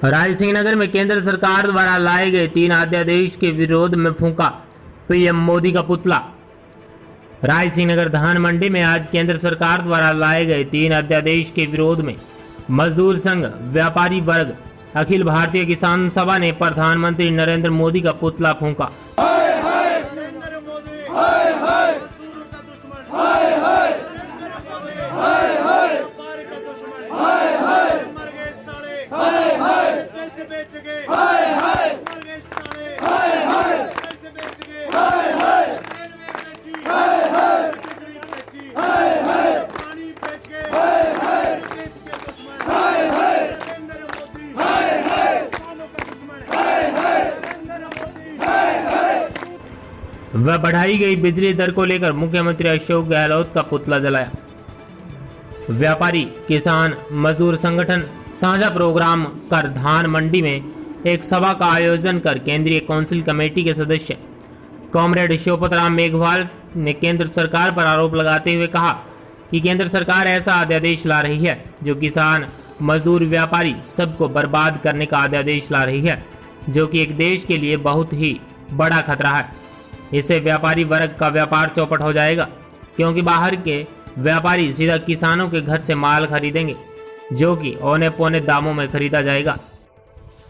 रायसिंह नगर में केंद्र सरकार द्वारा लाए गए 3 अध्यादेश के विरोध में फूंका पीएम मोदी का पुतला। रायसिंह नगर धान मंडी में आज केंद्र सरकार द्वारा लाए गए 3 अध्यादेश के विरोध में मजदूर संघ, व्यापारी वर्ग, अखिल भारतीय किसान सभा ने प्रधानमंत्री नरेंद्र मोदी का पुतला फूंका। वह बढ़ाई गई बिजली दर को लेकर मुख्यमंत्री अशोक गहलोत का पुतला जलाया। व्यापारी, किसान, मजदूर संगठन साझा प्रोग्राम कर धान मंडी में एक सभा का आयोजन कर केंद्रीय काउंसिल कमेटी के सदस्य कॉमरेड शिवपतराम मेघवाल ने केंद्र सरकार पर आरोप लगाते हुए कहा कि केंद्र सरकार ऐसा अध्यादेश ला रही है जो किसान, मजदूर, व्यापारी सबको बर्बाद करने का अध्यादेश ला रही है, जो कि एक देश के लिए बहुत ही बड़ा खतरा है। इससे व्यापारी वर्ग का व्यापार चौपट हो जाएगा, क्योंकि बाहर के व्यापारी सीधा किसानों के घर से माल खरीदेंगे, जो कि औने पौने दामों में खरीदा जाएगा।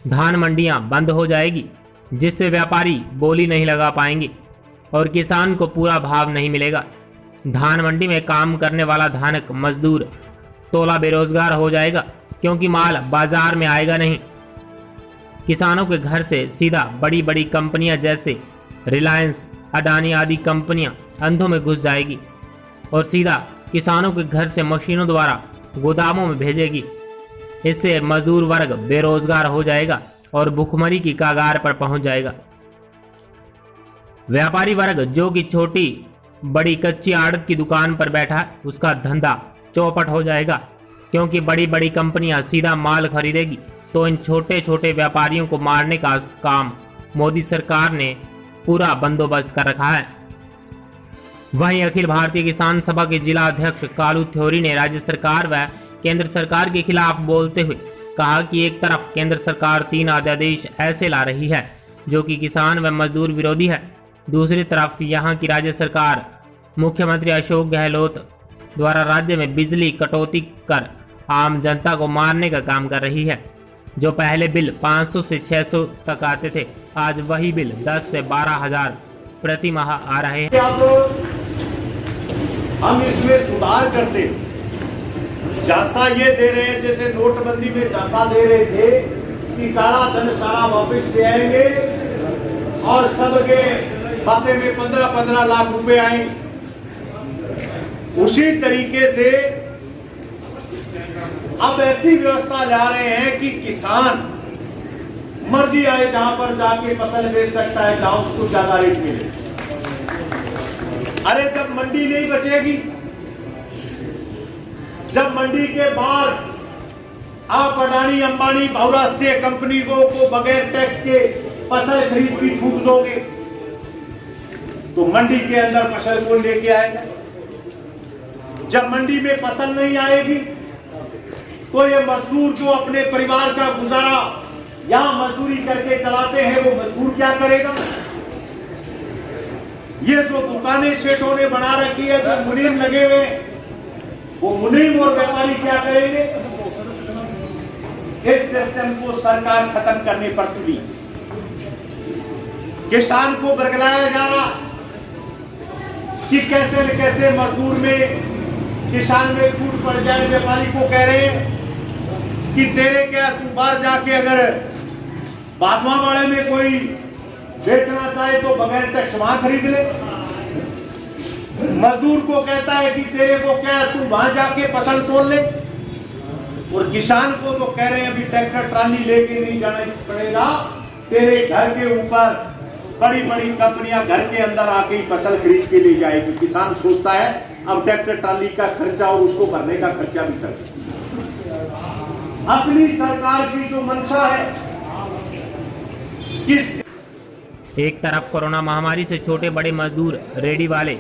धान मंडियां बंद हो जाएगी, जिससे व्यापारी बोली नहीं लगा पाएंगे और किसान को पूरा भाव नहीं मिलेगा। धान मंडी में काम करने वाला धानक मजदूर तोला बेरोजगार हो जाएगा, क्योंकि माल बाजार में आएगा नहीं। किसानों के घर से सीधा बड़ी बड़ी कंपनियां जैसे रिलायंस, अडानी आदि कंपनियां अंधों में घुस जाएगी और सीधा किसानों के घर से मशीनों द्वारा गोदामों में भेजेगी। इससे मजदूर वर्ग बेरोजगार हो जाएगा और भुखमरी की कगार पर पहुंच जाएगा। व्यापारी वर्ग जो कि छोटी बड़ी कच्ची आड़त की दुकान पर बैठा है, उसका धंधा चौपट हो जाएगा, क्योंकि बड़ी बड़ी कंपनियां सीधा माल खरीदेगी। तो इन छोटे छोटे व्यापारियों को मारने का काम मोदी सरकार ने पूरा बंदोबस्त कर रखा है। वहीं अखिल भारतीय किसान सभा के जिला अध्यक्ष कालू थ्योरी ने राज्य सरकार व केंद्र सरकार के खिलाफ बोलते हुए कहा कि एक तरफ केंद्र सरकार 3 अध्यादेश ऐसे ला रही है जो कि किसान व मजदूर विरोधी है, दूसरी तरफ यहां की राज्य सरकार मुख्यमंत्री अशोक गहलोत द्वारा राज्य में बिजली कटौती कर आम जनता को मारने का काम कर रही है। जो पहले बिल 500 से 600 तक आते थे, आज वही बिल 10 से 12,000 प्रति माह आ रहे हैं। हम इसमें सुधार करते झांसा ये दे रहे हैं, जैसे नोटबंदी में झांसा दे रहे थे कि काला धन सारा वापस ले आएंगे और सबके खाते में 15-15 लाख रुपए आएंगे। उसी तरीके से अब ऐसी व्यवस्था ला रहे हैं कि किसान मर्जी आए जहां पर जाके फसल बेच सकता है, जहां उसको ज्यादा रेट मिले। अरे जब मंडी नहीं बचेगी, जब मंडी के बाहर आप अडानी, अंबानी, बहुराष्ट्रीय कंपनी को बगैर टैक्स के फसल खरीद की छूट दोगे, तो मंडी के अंदर फसल कौन लेके आएगा? जब मंडी में फसल नहीं आएगी तो ये मजदूर जो अपने परिवार का गुजारा यहां मजदूरी करके चलाते हैं, वो मजदूर क्या करेगा? ये जो दुकानें सेठों ने बना रखी है, जो मुनीम लगे हुए, वो मुनीम और व्यापारी क्या करेंगे? इस सिस्टम को सरकार खत्म करने पर तुली। किसान को बरगलाया जा रहा कि कैसे न कैसे मजदूर में, किसान में छूट पड़ जाए। व्यापारी को कह रहे हैं कि तेरे क्या, तू बाहर जाके अगर बागवा वाले में कोई बेचना चाहे तो बगैर टैक्स वहां खरीद ले। मजदूर को कहता है कि तेरे को क्या, तू वहां जाके फसल तोड़ ले। और किसान को तो कह रहे हैं अभी ट्रैक्टर ट्राली लेके नहीं जाना पड़ेगा, तेरे घर के ऊपर बड़ी बड़ी कंपनियां घर के अंदर आके फसल खरीद के ले जाएगी। किसान सोचता है अब ट्रैक्टर ट्राली का खर्चा और उसको भरने का खर्चा भी कर। असली सरकार की जो मंशा है किस एक तरफ कोरोना महामारी से छोटे बड़े मजदूर, रेडी वाले,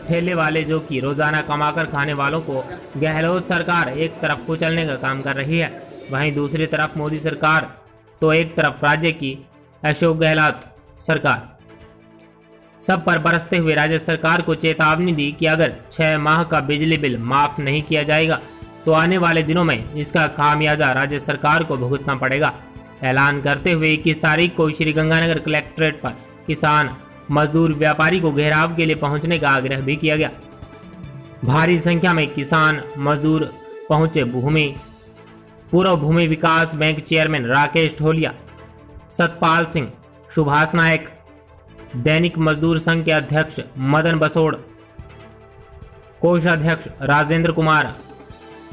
ठेले वाले जो कि रोजाना कमाकर खाने वालों को गहलोत सरकार एक तरफ कुचलने का काम कर रही है, वहीं दूसरी तरफ मोदी सरकार तो एक तरफ राज्य की अशोक गहलोत सरकार। सब पर बरसते हुए राज्य सरकार को चेतावनी दी कि अगर 6 माह का बिजली बिल माफ नहीं किया जाएगा तो आने वाले दिनों में इसका खामियाजा राज्य सरकार को भुगतना पड़ेगा। ऐलान करते हुए 21 तारीख को श्रीगंगानगर कलेक्ट्रेट पर किसान मजदूर व्यापारी को घेराव के लिए पहुंचने का आग्रह भी किया गया। भारी संख्या में किसान मजदूर पहुंचे। पूर्व भूमि विकास बैंक चेयरमैन राकेश ढोलिया, सतपाल सिंह, सुभाष नायक, दैनिक मजदूर संघ के अध्यक्ष मदन बसोड़, कोषाध्यक्ष राजेंद्र कुमार,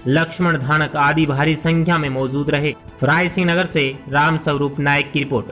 लक्ष्मण धानक आदि भारी संख्या में मौजूद रहे। राय सिंह नगर से राम स्वरूप नायक की रिपोर्ट।